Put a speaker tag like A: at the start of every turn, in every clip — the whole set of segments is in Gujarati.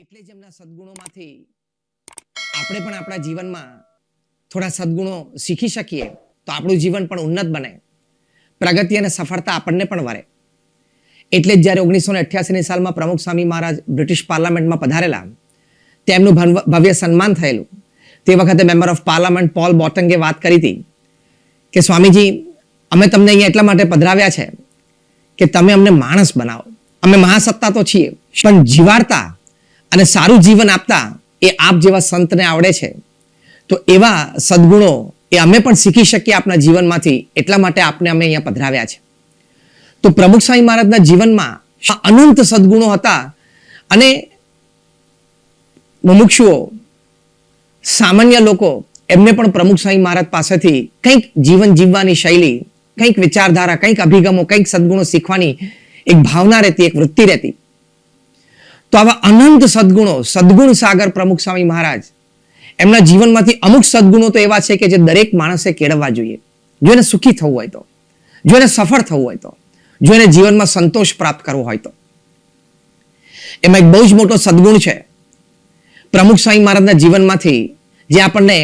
A: એટલે જ એમના સદગુણોમાંથી આપણે પણ આપણા જીવનમાં થોડા સદગુણો શીખી શકીએ તો આપણું જીવન પણ ઉન્નત બને, પ્રગતિ અને સફળતા આપણને પણ વરે. એટલે જ જ્યારે 1988ની સાલમાં પ્રમુખ સ્વામી મહારાજ બ્રિટિશ પાર્લામેન્ટમાં પધારેલા, તેમનું ભવ્ય સન્માન થયેલું. તે વખતે મેમ્બર ઓફ પાર્લામેન્ટ પોલ બોટંગે વાત કરી હતી કે સ્વામીજી, અમે તમને અહીંયા એટલા માટે પધરાવ્યા છે કે તમે અમને માણસ બનાવો. અમે મહાસત્તા તો છીએ, પણ જીવાડતા અને સારું જીવન આપતા એ આપ જેવા સંતને આવડે છે. તો એવા સદગુણો એ અમે પણ શીખી શકીએ આપણા જીવનમાંથી, એટલા માટે આપને અમે અહીંયા પધરાવ્યા છે. તો પ્રમુખ સ્વામી મહારાજના જીવનમાં અનંત સદગુણો હતા અને મુમુક્ષુઓ, સામાન્ય લોકો એમને પણ પ્રમુખ સ્વામી મહારાજ પાસેથી કંઈક જીવન જીવવાની શૈલી, કંઈક વિચારધારા, કંઈક અભિગમો, કંઈક સદગુણો શીખવાની એક ભાવના રહેતી, એક વૃત્તિ રહેતી. તો આવા અનંત સદગુણો, સદગુણ સાગર પ્રમુખ સ્વામી મહારાજ, એમના જીવનમાંથી અમુક સદગુણો તો એવા છે કે જે દરેક માણસે કેળવવા જોઈએ. જો એને સુખી થવું હોય તો, જો એને સફળ થવું હોય તો, જો એને જીવનમાં સંતોષ પ્રાપ્ત કરવો હોય તો. એમાં એક બહુ જ મોટો સદગુણ છે પ્રમુખ સ્વામી મહારાજના જીવનમાંથી, જે આપણને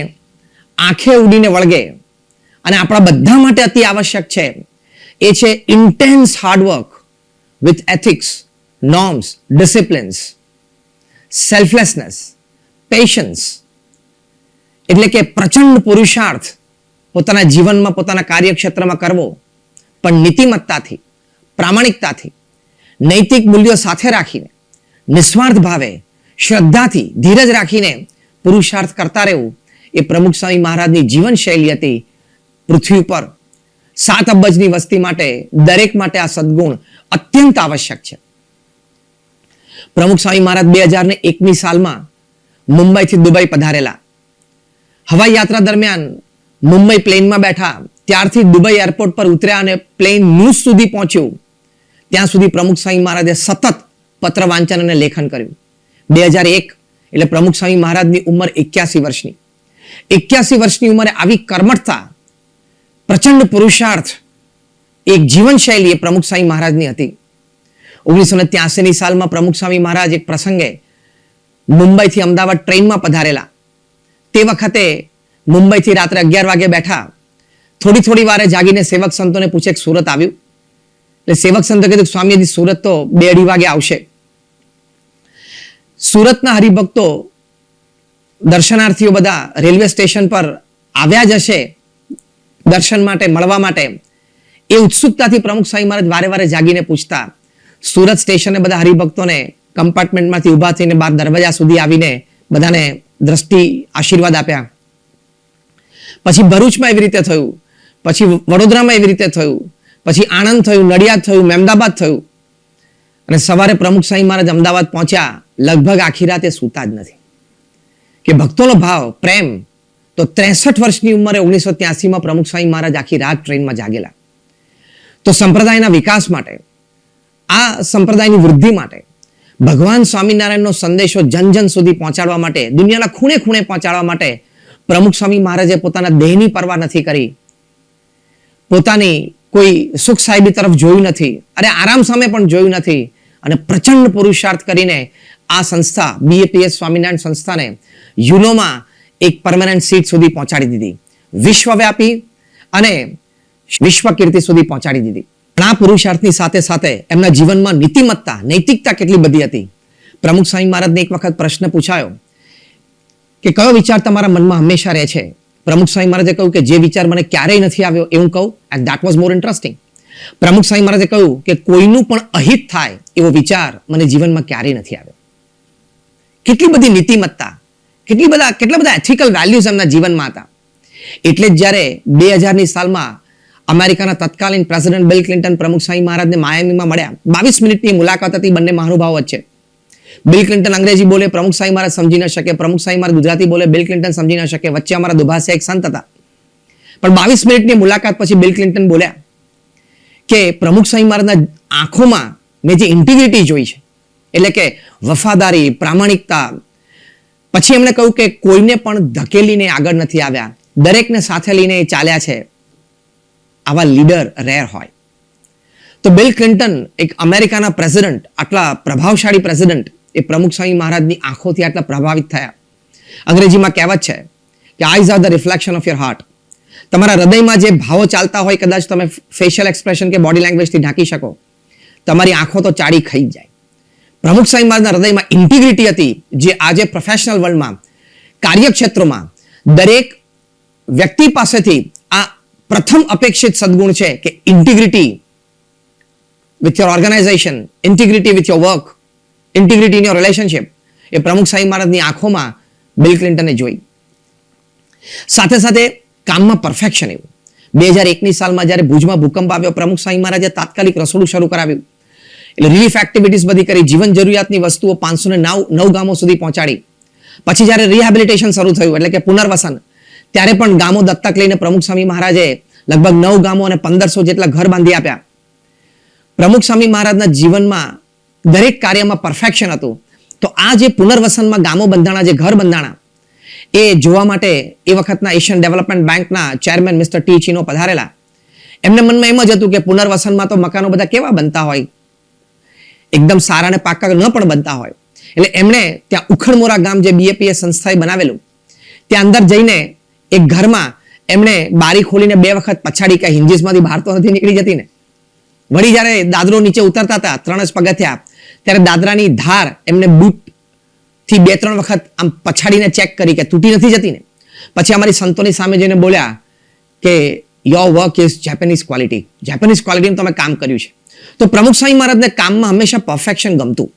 A: આંખે ઉડીને વળગે અને આપણા બધા માટે અતિ આવશ્યક છે. એ છે intense hard work with ethics, norms, disciplines, selflessness, patience. એટલે કે પ્રચંડ પુરુષાર્થ પોતાના જીવનમાં, પોતાના કાર્યક્ષેત્રમાં કરવો, પણ નીતિમત્તાથી, પ્રામાણિકતાથી, નૈતિક મૂલ્યો સાથે રાખીને, નિસ્વાર્થ ભાવે, શ્રદ્ધાથી, ધીરજ રાખીને પુરુષાર્થ કરતા રહેવું, એ પ્રમુખ સ્વામી મહારાજની જીવન શૈલી હતી. પૃથ્વી પર 7 અબજની વસ્તી માટે, દરેક માટે આ સદગુણ અત્યંત આવશ્યક છે. પ્રમુખ સ્વામી મહારાજ 2001ની સાલમાં મુંબઈથી દુબઈ પધારેલા. હવાઈ યાત્રા દરમિયાન મુંબઈ પ્લેનમાં બેઠા, ત્યારથી દુબઈ એરપોર્ટ પર ઉતર્યા અને પ્લેન ન્યૂઝ સુધી પહોંચ્યું, ત્યાં સુધી પ્રમુખ સ્વામી મહારાજે સતત પત્ર વાંચન અને લેખન કર્યું. 2001 એટલે પ્રમુખ સ્વામી મહારાજની ઉંમર 81 વર્ષની. 81 વર્ષની ઉંમરે આવી કર્મઠતા, પ્રચંડ પુરુષાર્થ, એક જીવનશૈલી એ પ્રમુખ સ્વામી મહારાજની હતી. 1983ની સાલમાં પ્રમુખ સ્વામી મહારાજ એક પ્રસંગે મુંબઈથી અમદાવાદ ટ્રેનમાં પધારેલા. તે વખતે મુંબઈથી રાત્રે 11 વાગે બેઠા, થોડી વારે જાગીને સેવક સંતોને પૂછે કે સુરત આવ્યું? એટલે સેવક સંતો કીધું સ્વામી હજી સુરત તો 2-2:30 વાગે આવશે. સુરતના હરિભક્તો, દર્શનાર્થીઓ બધા રેલવે સ્ટેશન પર આવ્યા જ હશે દર્શન માટે, મળવા માટે. એ ઉત્સુકતાથી પ્રમુખ સ્વામી મહારાજ વારે જાગીને પૂછતા. સુરત સ્ટેશને બધા હરિભક્તોને કમ્પાર્ટમેન્ટમાંથી ઊભા થઈને બહાર દરવાજા સુધી આવીને બધાને દ્રષ્ટિ આશીર્વાદ આપ્યા. પછી ભરૂચમાં એવી રીતે થયું, પછી વડોદરામાં એવી રીતે થયું, પછી આણંદ થયું, નડિયાદ થયું, મહેમદાબાદ થયું. અને સવારે પ્રમુખ સ્વામી મહારાજ અમદાવાદ પહોંચ્યા, લગભગ આખી રાતે સૂતા જ નથી. કે ભક્તોનો ભાવ, પ્રેમ. તો 63 વર્ષની ઉંમરે 1983માં પ્રમુખ સ્વામી મહારાજ આખી રાત ટ્રેનમાં જાગેલા. તો સંપ્રદાયના વિકાસ માટે, આ સંપ્રદાયની વૃદ્ધિ માટે, ભગવાન સ્વામિનારાયણનો સંદેશો જન સુધી પહોંચાડવા માટે, દુનિયાના ખૂણે ખૂણે પહોંચાડવા માટે પ્રમુખ સ્વામી મહારાજે પોતાના દેહની પરવા નથી કરી, પોતાની કોઈ સુખ સાહેબી તરફ જોયું નથી, અરે આરામ સામે પણ જોયું નથી, અને પ્રચંડ પુરુષાર્થ કરીને આ સંસ્થા BAPS સ્વામિનારાયણ સંસ્થાને યુનોમાં એક પરમેનન્ટ સીટ સુધી પહોંચાડી દીધી, વિશ્વવ્યાપી અને વિશ્વ કીર્તિ સુધી પહોંચાડી દીધી. આ પુરુષાર્થની સાથે સાથે એમના જીવનમાં નીતિમત્તા, નૈતિકતા કેટલી બધી હતી. પ્રમુખ સ્વામી મહારાજને એક વખત પ્રશ્ન પૂછાયો કે કયો વિચાર તમારા મનમાં હંમેશા રહે છે? પ્રમુખ સ્વામી મહારાજે કહ્યું કે જે વિચાર મને ક્યારેય નથી આવ્યો એવું કહું. And that was more interesting. પ્રમુખ સ્વામી મહારાજે કહ્યું કે કોઈનું પણ અહિત થાય એવો વિચાર મને જીવનમાં ક્યારેય નથી આવ્યો. કેટલી બધી નીતિમત્તા, કેટલા બધા એથિકલ વેલ્યુઝ એમના જીવનમાં હતા. એટલે જ જ્યારે 2000ની સાલમાં અમેરિકાના તત્કાલીન પ્રેસિડેન્ટ બિલ ક્લિન્ટન પ્રમુખ સ્વામી મહારાજને માયામીમાં મળ્યા. 22 મિનિટની મુલાકાત હતી બંને મહાનુભાવો વચ્ચે. બિલ ક્લિન્ટન અંગ્રેજી બોલે, પ્રમુખ સ્વામી મહારાજ સમજી ન શકે. પ્રમુખ સ્વામી મહારાજ ગુજરાતી બોલે, બિલ ક્લિન્ટન સમજી ન શકે. વચ્ચે અમારા દુભાષા એક સંત હતા. પણ 22 મિનિટની મુલાકાત પછી બિલ ક્લિન્ટન બોલ્યા કે પ્રમુખ સ્વામી મહારાજના આંખોમાં મેં જે ઇન્ટિગ્રિટી જોઈ છે, એટલે કે વફાદારી, પ્રામાણિકતા. પછી એમણે કહ્યું કે કોઈને પણ ધકેલીને આગળ નથી આવ્યા, દરેકને સાથે લઈને ચાલ્યા છે. આવા લીડર રેર હોય. તો બિલ ક્લિન્ટન એક અમેરિકાના પ્રેસિડેન્ટ, આટલા પ્રભાવશાળી પ્રેસિડેન્ટ, એ પ્રમુખ સ્વામી મહારાજની આંખોથી આટલા પ્રભાવિત થયા. અંગ્રેજીમાં કહેવત છે કે eyes are the reflection of your heart. તમારા હૃદયમાં જે ભાવો ચાલતા હોય કદાચ તમે ફેશિયલ એક્સપ્રેશન કે બોડી લેંગ્વેજથી ઢાંકી શકો, તમારી આંખો તો ચાડી ખાઈ જ જાય. પ્રમુખ સ્વામી મહારાજના હૃદયમાં ઇન્ટિગ્રિટી હતી, જે આજે પ્રોફેશનલ વર્લ્ડમાં, કાર્યક્ષેત્રોમાં દરેક વ્યક્તિ પાસેથી આ પ્રથમ અપેક્ષિત સદગુણ છે કે integrity with your organisation, integrity with your work, integrity in your relationship. એ પ્રમુખ સ્વામી મહારાજની આંખોમાં બિલ ક્લિન્ટને જોઈ. સાથે સાથે કામમાં પરફેક્શન એવું. 2001ની સાલમાં જ્યારે ભુજમાં ભૂકંપ આવ્યો, પ્રમુખ સ્વામી મહારાજે તાત્કાલિક રસોડું શરૂ કરાવ્યું. એટલે રિલીફ એક્ટિવિટીઝ બધી કરી, જીવન જરૂરિયાતની વસ્તુઓ 509 ગામો સુધી પહોંચાડી. પછી જ્યારે રિહેબિલિટેશન શરૂ થયું, એટલે કે પુનર્વસન, ત્યારે પણ ગામો દત્તક લઈને પ્રમુખ સ્વામી મહારાજે લગભગ 9 ગામો અને 1500 જેટલા ઘર બાંધી આપ્યા. પ્રમુખ સ્વામી મહારાજના જીવનમાં દરેક કાર્યમાં પરફેક્શન હતું. તો આ જે પુનર્વસનમાં ગામો બંધાણા, જે ઘર બંધાણા, એ જોવા માટે એ વખતના એશિયન ડેવલપમેન્ટ બેંકના ચેરમેન મિસ્ટર ટી ચીનો પધારેલા. એમને મનમાં એમ જ હતું કે પુનર્વસનમાં તો મકાનો બધા કેવા બનતા હોય, એકદમ સારા અને પાકા ન પણ બનતા હોય. એટલે એમણે ત્યાં ઉખડમોરા ગામ, જે બીએપીએસ સંસ્થાએ બનાવેલું, ત્યાં અંદર જઈને એક ઘરમાં એમણે બારી ખોલીને 2 વખત પછાડી, કે હિન્જીસમાંથી બહાર તો નથી નીકળી જતી ને. વળી જ્યારે દાદરો નીચે ઉતરતા હતા, 3 જ પગથિયા, ત્યારે દાદરાની ધાર એમને બૂટથી 2-3 વખત આમ પછાડીને ચેક કરી કે તૂટી નથી જતી ને. પછી અમારી સંતોની સામે જઈને બોલ્યા કે your work is Japanese quality. Japanese ક્વોલિટીનું તમે કામ કર્યું છે. તો પ્રમુખ સ્વામી મહારાજને કામમાં હંમેશા પરફેક્શન ગમતું.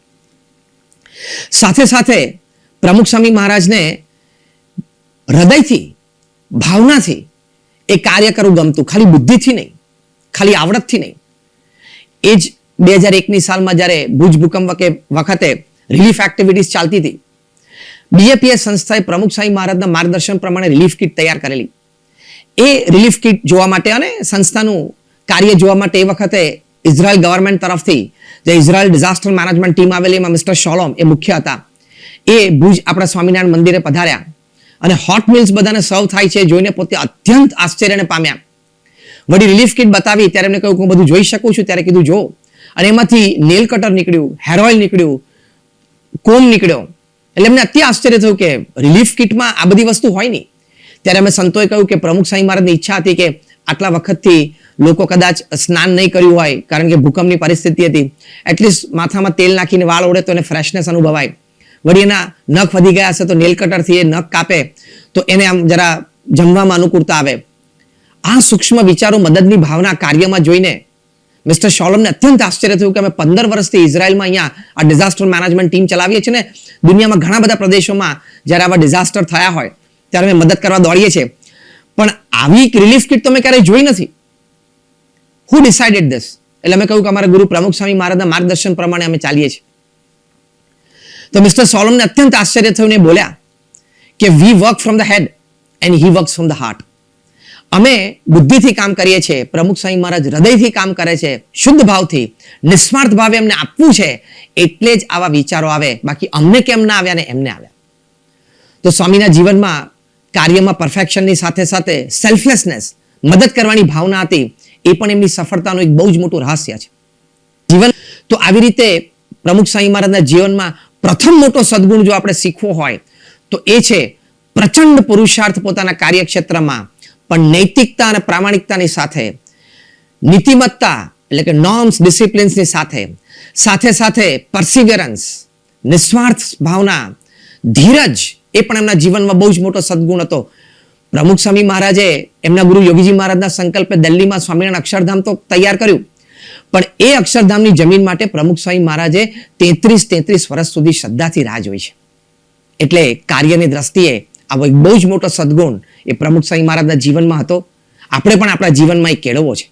A: સાથે સાથે પ્રમુખ સ્વામી મહારાજને હૃદયથી, ભાવનાથી એ કાર્ય કરવું ગમતું, ખાલી બુદ્ધિથી નહીં, ખાલી આવડતથી નહીં. એ જ 2001ની સાલમાં જ્યારે ભુજ ભૂકંપ વખતે રિલીફ એક્ટિવિટીઝ ચાલતી હતી, બીએપીએસ સંસ્થાએ પ્રમુખ સ્વામી મહારાજના માર્ગદર્શન પ્રમાણે રિલીફ કિટ તૈયાર કરેલી. એ રિલીફ કિટ જોવા માટે અને સંસ્થાનું કાર્ય જોવા માટે એ વખતે ઇઝરાયલ ગવર્મેન્ટ તરફથી જે ઇઝરાયલ ડિઝાસ્ટર મેનેજમેન્ટ ટીમ આવેલી, એમાં મિસ્ટર શોલોમ એ મુખ્ય હતા. એ ભુજ આપણા સ્વામિનારાયણ મંદિરે પધાર્યા અને હોટ મિલ્સ બધાને સર્વ થાય છે જોઈને પોતે અત્યંત આશ્ચર્યને પામ્યા. વળી રિલીફ કિટ બતાવી ત્યારે એમને કહ્યું હું બધું જોઈ શકું છું. ત્યારે કીધું જો. અને એમાંથી નેલ કટર નીકળ્યું, હેર ઓઇલ નીકળ્યું, કોમ નીકળ્યો. એટલે એમને અતિ આશ્ચર્ય થયું કે રિલીફ કિટમાં આ બધી વસ્તુ હોય નહીં. ત્યારે અમે સંતોએ કહ્યું કે પ્રમુખ સ્વામી મહારાજની ઈચ્છા હતી કે આટલા વખતથી લોકો કદાચ સ્નાન નહીં કર્યું હોય, કારણ કે ભૂકંપની પરિસ્થિતિ હતી, એટલીસ્ટ માથામાં તેલ નાખીને વાળ ઓળે તો એને ફ્રેશનેસ અનુભવાય. વળી એના નખ વધી ગયા હશે તો નેલ કટરથી એ નખ કાપે તો એને આમ જરા જમવામાં અનુકૂળતા આવે. આ સૂક્ષ્મ વિચારો, મદદની ભાવના કાર્યમાં જોઈને મિસ્ટર શોલમને અત્યંત આશ્ચર્ય થયું કે અમે 15 વર્ષથી ઇઝરાયલમાં અહીંયા આ ડિઝાસ્ટર મેનેજમેન્ટ ટીમ ચલાવીએ છીએ ને, દુનિયામાં ઘણા બધા પ્રદેશોમાં જ્યારે આવા ડિઝાસ્ટર થયા હોય ત્યારે અમે મદદ કરવા દોડીએ છીએ, પણ આવી રિલીફ કિટ તો મેં ક્યારેય જોઈ નથી. હુ ડિસાઇડેડ ધીસ? એટલે અમે કહ્યું કે અમારા ગુરુ પ્રમુખ સ્વામી મહારાજના માર્ગદર્શન પ્રમાણે અમે ચાલીએ છીએ. તો મિસ્ટર સોલમને અત્યંત આશ્ચર્ય થયું ને બોલ્યા કે we work from the head and he works from the heart. અમે બુદ્ધિથી કામ કરીએ છીએ, પ્રમુખ સ્વામી મહારાજ હૃદયથી કામ કરે છે, શુદ્ધ ભાવથી, નિસ્વાર્થ ભાવે એમને આપવું છે, એટલે જ આવા વિચારો આવે. બાકી અમને કેમ ના આવ્યા ને એમને આવ્યા. તો સ્વામીના જીવનમાં કાર્યમાં પરફેક્શનની સાથે સાથે સેલ્ફલેસનેસ, મદદ કરવાની ભાવના હતી. એ પણ એમની સફળતાનું એક બહુ જ મોટું રહસ્ય છે. જીવન તો આવી રીતે પ્રમુખ સ્વામી મહારાજના જીવનમાં પ્રથમ મોટો સદગુણ જો આપણે શીખવો હોય તો એ છે પ્રચંડ પુરુષાર્થ પોતાના કાર્યક્ષેત્રમાં, પણ નૈતિકતા અને પ્રામાણિકતાની સાથે, નીતિમત્તા એટલે કે નોર્મ્સ, ડિસિપ્લિન્સની સાથે સાથે પરસિવિયરન્સ, નિસ્વાર્થ ભાવના, ધીરજ, એ પણ એમના જીવનમાં બહુ જ મોટો સદગુણ હતો. પ્રમુખ સ્વામી મહારાજે એમના ગુરુ યોગીજી મહારાજના સંકલ્પે દિલ્હીમાં સ્વામિનારાયણ અક્ષરધામ તો તૈયાર કર્યું, પણ એ અક્ષરધામની જમીન માટે પ્રમુખ સ્વામી મહારાજે 33 વર્ષ સુધી શ્રદ્ધાથી રાહ જોઈ છે. એટલે કાર્યની દ્રષ્ટિએ આવો એક બહુ જ મોટો સદગુણ એ પ્રમુખ સ્વામી મહારાજના જીવનમાં હતો. આપણે પણ આપણા જીવનમાં એક કેળવવો છે.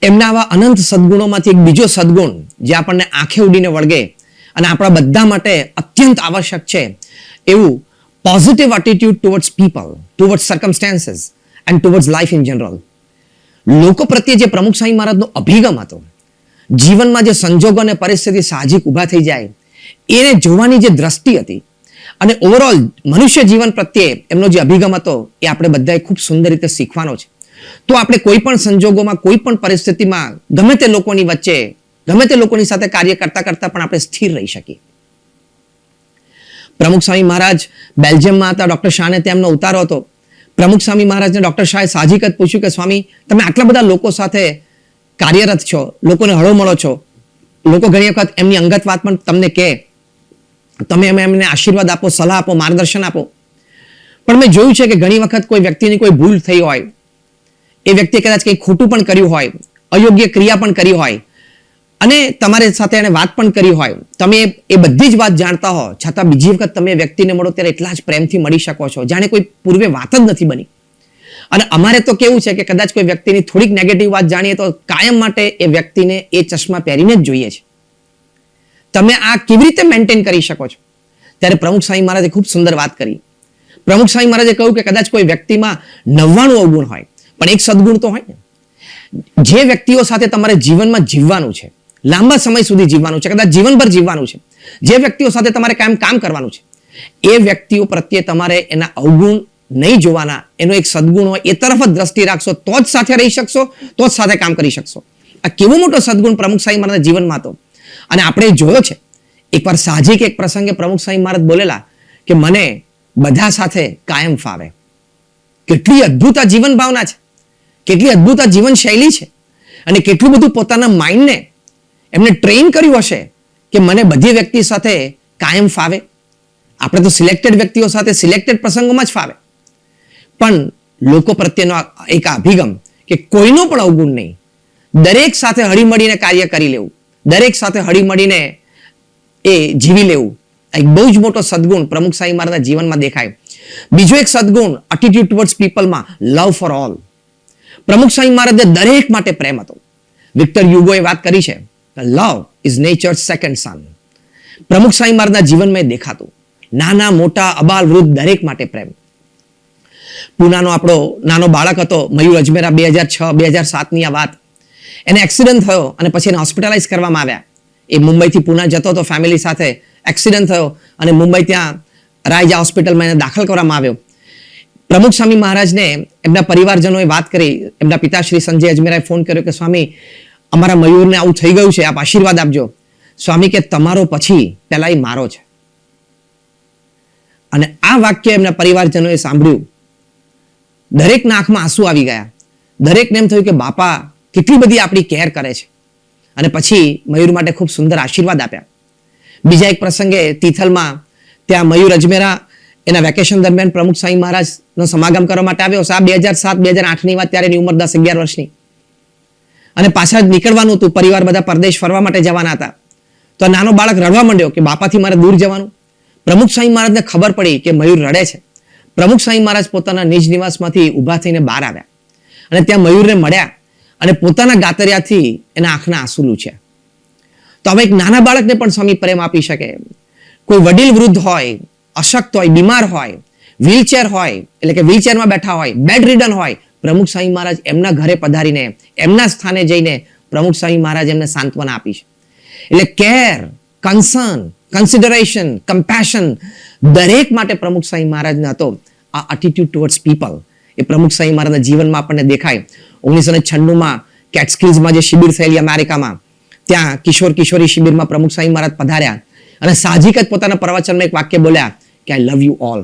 A: એમના આવા અનંત સદગુણોમાંથી એક બીજો સદગુણ જે આપણને આંખે ઉડીને વળગે અને આપણા બધા માટે અત્યંત આવશ્યક છે, એવું positive attitude towards people, towards circumstances and towards life in general. લોકો પ્રત્યે જે પ્રમુખ સ્વામી મહારાજનો અભિગમ હતો, જીવનમાં જે સંજોગો અને પરિસ્થિતિ સાહજિક ઊભા થઈ જાય એને જોવાની જે દ્રષ્ટિ હતી, અને ઓવરઓલ મનુષ્ય જીવન પ્રત્યે એમનો જે અભિગમ હતો એ આપણે બધાએ ખૂબ સુંદર રીતે શીખવાનો છે. તો આપણે કોઈ પણ સંજોગોમાં, કોઈ પણ પરિસ્થિતિમાં, ગમે તે લોકોની વચ્ચે, ગમે તે લોકોની સાથે કાર્ય કરતા કરતા પણ આપણે સ્થિર રહી શકીએ. પ્રમુખ સ્વામી મહારાજ બેલ્જિયમમાં હતા, ડોક્ટર શાહને તેમનો ઉતારો હતો. પ્રમુખ સ્વામી મહારાજને ડોક્ટર શાહે સાહજિક જ પૂછ્યું કે સ્વામી, તમે આટલા બધા લોકો સાથે કાર્યરત છો, લોકોને હળો મળો છો, લોકો ઘણી વખત એમની અંગત વાત પણ તમને કહે, તમે એમને આશીર્વાદ આપો, સલાહ આપો, માર્ગદર્શન આપો. પણ મેં જોયું છે કે ઘણી વખત કોઈ વ્યક્તિની કોઈ ભૂલ થઈ હોય, એ વ્યક્તિએ કદાચ કંઈ ખોટું પણ કર્યું હોય, અયોગ્ય ક્રિયા પણ કરી હોય, અને તમારી સાથે એને વાત પણ કરી હોય, તમે એ બધી જ વાત જાણતા હો, છતાં બીજી વખત તમે વ્યક્તિને મળો ત્યારે એટલા જ પ્રેમથી મળી શકો છો જાણે કોઈ પૂર્વે વાત જ નથી બની. અને અમારે તો કેવું છે કે કદાચ કોઈ વ્યક્તિની થોડીક નેગેટિવ વાત જાણીએ તો કાયમ માટે એ વ્યક્તિને એ ચશ્મા પહેરીને જ જોઈએ છે. તમે આ કેવી રીતે મેન્ટેન કરી શકો છો? ત્યારે પ્રમુખ સ્વામી મહારાજે ખૂબ સુંદર વાત કરી. પ્રમુખ સ્વામી મહારાજે કહ્યું કે કદાચ કોઈ વ્યક્તિમાં 99 અવગુણ હોય, પણ એક સદગુણ તો હોય ને. જે વ્યક્તિઓ સાથે તમારે જીવનમાં જીવવાનું છે, લાંબા સમય સુધી જીવવાનું છે, કદાચ જીવનભર જીવવાનું છે, જે વ્યક્તિઓ સાથે તમારે કામ કરવાનું છે, એ વ્યક્તિઓ પ્રત્યે તમારે એના અવગુણ નહીં જોવાના, એનો એક સદગુણ હોય એ તરફ જ દ્રષ્ટિ રાખશો તો જ સાથે રહી શકશો, તો જ સાથે કામ કરી શકશો. આ કેવો મોટો સદગુણ પ્રમુખ સ્વામી મહારાજના જીવનમાં હતો. અને આપણે જોયો છે, એકવાર સાહજિક એક પ્રસંગે પ્રમુખ સ્વામી મહારાજ બોલેલા કે મને બધા સાથે કાયમ ફાવે. કેટલી અદ્ભુત આ જીવન ભાવના છે, કેટલી અદ્ભુત આ જીવન શૈલી છે, અને કેટલું બધું પોતાના માઇન્ડને એમને ટ્રેન કર્યું હશે કે મને બધી વ્યક્તિ સાથે કાયમ ફાવે. આપણે તો સિલેક્ટેડ વ્યક્તિઓ સાથે સિલેક્ટેડ પ્રસંગોમાં જ ફાવે, પણ લોકો પ્રત્યેનો એક અભિગમ કે કોઈનો પણ અવગુણ નહીં, દરેક સાથે હળીમળીને કાર્ય કરી લેવું, દરેક સાથે હળીમળીને એ જીવી લેવું, એક બહુ જ મોટો સદગુણ પ્રમુખ સ્વામી મહારાજના જીવનમાં દેખાય. બીજો એક સદગુણ એટીટ્યુડ ટુવર્ડ્સ પીપલમાં love for all. Pramukh Swami મહારાજને દરેક માટે પ્રેમ હતો. વિક્ટર યુગોએ વાત કરી છે, લવ ઇઝ નેચર સેકન્ડ સન. પ્રમુખ સ્વામી મહારાજના જીવનમાં દેખાતું, નાના મોટા અબાલ વૃદ્ધ દરેક માટે પ્રેમ. પૂનાનો આપણો નાનો બાળક હતો મયુર અજમેરા, 2006-2007ની આ વાત. એને એક્સિડન્ટ થયો અને પછી એને હોસ્પિટલાઇઝ કરવામાં આવ્યા. એ મુંબઈથી પૂના જતો હતો ફેમિલી સાથે, એક્સિડન્ટ થયો અને મુંબઈ ત્યાં રાયજા હોસ્પિટલમાં એને દાખલ કરવામાં આવ્યો. પ્રમુખ સ્વામી મહારાજને એમના પરિવારજનોએ વાત કરી, એમના પિતા શ્રી સંજય અજમેરાએ ફોન કર્યો કે સ્વામી, અમારા મયુરને આવું થઈ ગયું છે, આપ આશીર્વાદ આપજો. સ્વામી કે તમારો પછી પહેલા એ મારો છે. અને આ વાક્ય એમના પરિવારજનોએ સાંભળ્યું, દરેકના આંખમાં આંસુ આવી ગયા. દરેકને એમ થયું કે બાપા કેટલી બધી આપણી કેર કરે છે. અને પછી મયુર માટે ખૂબ સુંદર આશીર્વાદ આપ્યા. બીજા એક પ્રસંગે તિથલમાં ત્યાં મયુર અજમેરા એના વેકેશન દરમિયાન પ્રમુખ સ્વામી મહારાજનો સમાગમ કરવા માટે આવ્યો. 2007-2008ની વાત, ત્યારે એની ઉંમર 10-11 વર્ષની. અને પાછા નીકળવાનું હતું, પરિવાર બધા પરદેશ ફરવા માટે જવાના હતા. તો નાનો બાળક રડવા માંડ્યો કે બાપાથી મારે દૂર જવાનું. પ્રમુખ સ્વામી મહારાજને ખબર પડી કે મયુર રડે છે. પ્રમુખ સ્વામી મહારાજ પોતાના નિજ નિવાસમાંથી ઊભા થઈને બહાર આવ્યા અને ત્યાં મયુરને મળ્યા અને પોતાના ગાતરિયાથી એના આંખના આંસુ લૂછ્યા. તો હવે એક નાના બાળકને પણ સ્વામી પ્રેમ આપી શકે. કોઈ વડીલ વૃદ્ધ હોય, અશક્ત હોય, બીમાર હોય, વ્હીલચેર હોય, એટલે કે વ્હીલચેરમાં બેઠા હોય, બેડ રિડન હોય, પ્રમુખ સ્વામી મહારાજ એમના ઘરે પધારીને, એમના સ્થાને જઈને પ્રમુખ સ્વામી મહારાજ એમને સાંત્વના આપી છે. એટલે કેર, કન્સર્ન, કન્સિડરેશન, કમ્પેશન દરેક માટે પ્રમુખ સ્વામી મહારાજને હતો. આ એટીટ્યુડ ટુવર્ડ્સ પીપલ એ પ્રમુખ સ્વામી મહારાજના જીવનમાં આપણને દેખાય. 1996માં કેટ્સકિલ્સમાં જે શિબિર થયેલી અમેરિકામાં, ત્યાં કિશોર કિશોરી શિબિરમાં પ્રમુખ સ્વામી મહારાજ પધાર્યા અને સાહજિક જ પોતાના પ્રવચનમાં એક વાક્ય બોલ્યા કે આઈ લવ યુ ઓલ.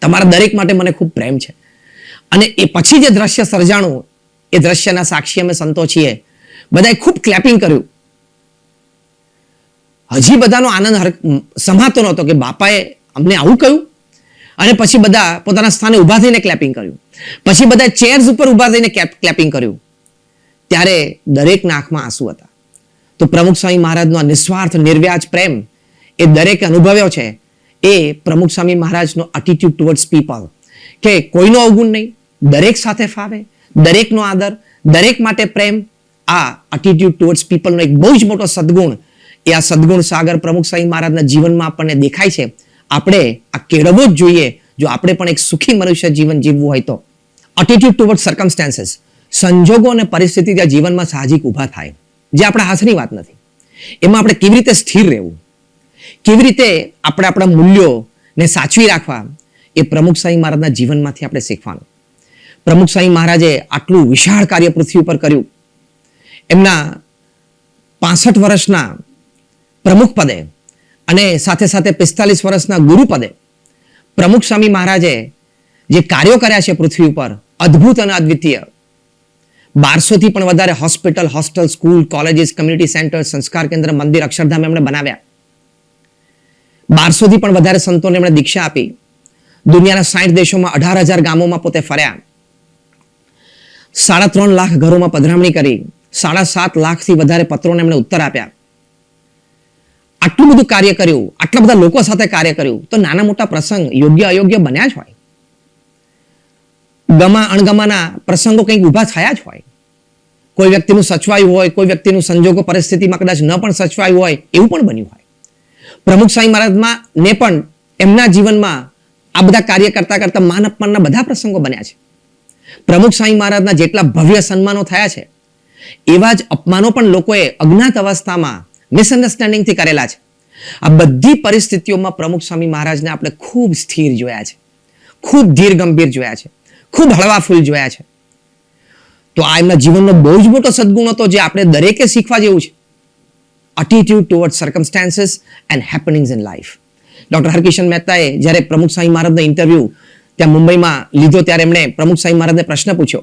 A: તમારા દરેક માટે મને ખૂબ પ્રેમ છે. અને એ પછી જે દ્રશ્ય સર્જાણું, એ દ્રશ્યના સાક્ષી અમે સંતો છીએ. બધાએ ખૂબ ક્લેપિંગ કર્યું. હજી બધાનો આનંદ સમાતો નહોતો કે બાપાએ અમને આવું કહ્યું. અને પછી બધા પોતાના સ્થાને ઊભા થઈને ક્લેપિંગ કર્યું. પછી બધા ચેર્સ ઉપર ઊભા થઈને ક્લેપિંગ કર્યું. ત્યારે દરેકના આંખમાં આંસુ હતા. તો પ્રમુખ સ્વામી મહારાજનો નિસ્વાર્થ નિર્વ્યાજ પ્રેમ એ દરેકે અનુભવ્યો છે. એ પ્રમુખ સ્વામી મહારાજનો એટીટ્યુડ ટુવર્ડ્સ પીપલ, કે કોઈનો અવગુણ નહીં, દરેક સાથે ફાવે, દરેકનો આદર, દરેક માટે પ્રેમ. આ એટીટ્યુડ ટુવર્ડ્સ પીપલનો એક બહુ જ મોટો સદગુણ, એ આ સદગુણ સાગર પ્રમુખ સ્વામી મહારાજના જીવનમાં આપણને દેખાય છે. આપણે આ કેળવવો જ જોઈએ જો આપણે પણ એક સુખી મનુષ્ય જીવન જીવવું હોય તો. એટીટ્યુડ ટુવર્ડ્સ સર્કમસ્ટેન્સીસ, સંજોગો અને પરિસ્થિતિ ત્યાં જીવનમાં સાહજિક ઊભા થાય, જે આપણા હાથની વાત નથી. એમાં આપણે કેવી રીતે સ્થિર રહેવું, કેવી રીતે આપણે આપણા મૂલ્યોને સાચવી રાખવા, એ પ્રમુખ સ્વામી મહારાજના જીવનમાંથી આપણે શીખવાનું. પ્રમુખ સ્વામી મહારાજે આટલું વિશાળ કાર્ય પૃથ્વી ઉપર કર્યું. એમના 65 વર્ષના પ્રમુખ પદે અને સાથે સાથે 45 વર્ષના ગુરુપદે પ્રમુખ સ્વામી મહારાજે જે કાર્યો કર્યા છે પૃથ્વી ઉપર, અદ્ભુત અને અદ્વિતીય. 1200 થી પણ વધારે hospital, hostel, school, colleges, community centre, સંસ્કાર કેન્દ્ર, મંદિર, અક્ષરધામ એમણે બનાવ્યા. 1200 થી પણ વધારે સંતોને એમણે દીક્ષા આપી. દુનિયાના 60 દેશોમાં 18,000 ગામોમાં પોતે ફર્યા. 3.5 લાખ ઘરોમાં પધરામણી કરી. 7.5 લાખથી વધારે પત્રોને એમણે ઉત્તર આપ્યા. આટલું બધું કાર્ય કર્યું, આટલા બધા લોકો સાથે કાર્ય કર્યું, તો નાના મોટા પ્રસંગ યોગ્ય અયોગ્ય બન્યા જ હોય. ગમા અણગમાના પ્રસંગો કંઈક ઊભા થયા જ હોય. કોઈ વ્યક્તિનું સચવાયું હોય, કોઈ વ્યક્તિનું સંજોગો પરિસ્થિતિમાં કદાચ ન પણ સચવાયું હોય, એવું પણ બન્યું હોય. પ્રમુખ સ્વામી મહારાજમાં ને પણ એમના જીવનમાં આ બધા કાર્ય કરતા કરતા માન અપમાનના બધા પ્રસંગો બન્યા છે. પ્રમુખ સ્વામી મહારાજના જેટલા ભવ્ય સન્માનો થયા છે, એવા જ અપમાનો પણ લોકોએ અજ્ઞાત અવસ્થામાં મિસઅન્ડરસ્ટેન્ડિંગથી કરેલા છે. આ બધી પરિસ્થિતિઓમાં પ્રમુખ સ્વામી મહારાજને આપણે ખૂબ સ્થિર જોયા છે, ખૂબ ધીર ગંભીર જોયા છે, ખૂબ હળવા ફૂલ જોયા છે. તો આ એમના જીવનનો બહુ જ મોટો સદગુણ હતો, જે આપણે દરેકે શીખવા જેવું છે. attitude towards circumstances and happenings in life. Doctor Harkishan મહેતાએ જ્યારે પ્રમુખ સ્વામી મહારાજનો ઇન્ટરવ્યુ ત્યાં મુંબઈમાં લીધો, ત્યારે એમણે પ્રમુખ સ્વામી મહારાજને પ્રશ્ન પૂછ્યો